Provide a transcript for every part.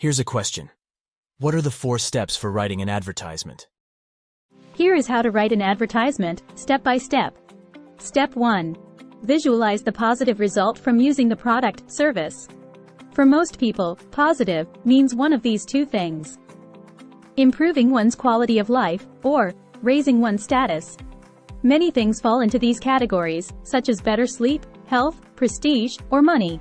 Here's a question. What are the 4 steps for writing an advertisement? Here is how to write an advertisement, step by step. Step 1. Visualize the positive result from using the product, service. For most people, positive means one of these 2 things: improving one's quality of life, or raising one's status. Many things fall into these categories, such as better sleep, health, prestige, or money.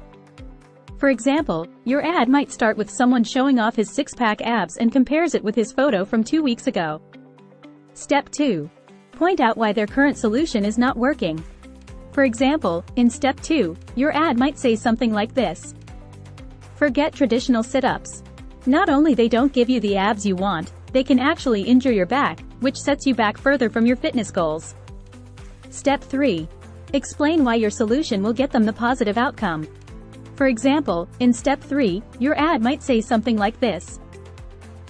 For example, your ad might start with someone showing off his 6-pack abs and compares it with his photo from 2 weeks ago. Step 2. Point out why their current solution is not working. For example, in Step 2, your ad might say something like this: forget traditional sit-ups. Not only they don't give you the abs you want, they can actually injure your back, which sets you back further from your fitness goals. Step 3. Explain why your solution will get them the positive outcome. For example, in Step 3, your ad might say something like this: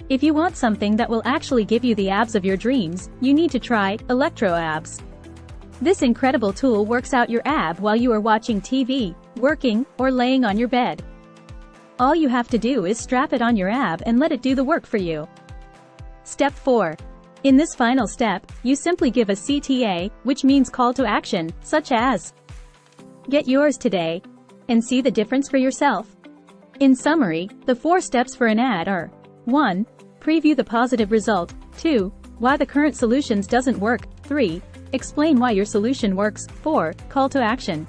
if you want something that will actually give you the abs of your dreams, you need to try Electro Abs. This incredible tool works out your ab while you are watching TV, working, or laying on your bed. All you have to do is strap it on your ab and let it do the work for you. Step 4. In this final step, you simply give a CTA, which means call to action, such as get yours today, and see the difference for yourself. In summary, the 4 steps for an ad are: 1. Preview the positive result. 2. Why the current solutions doesn't work. 3. Explain why your solution works. 4. Call to action.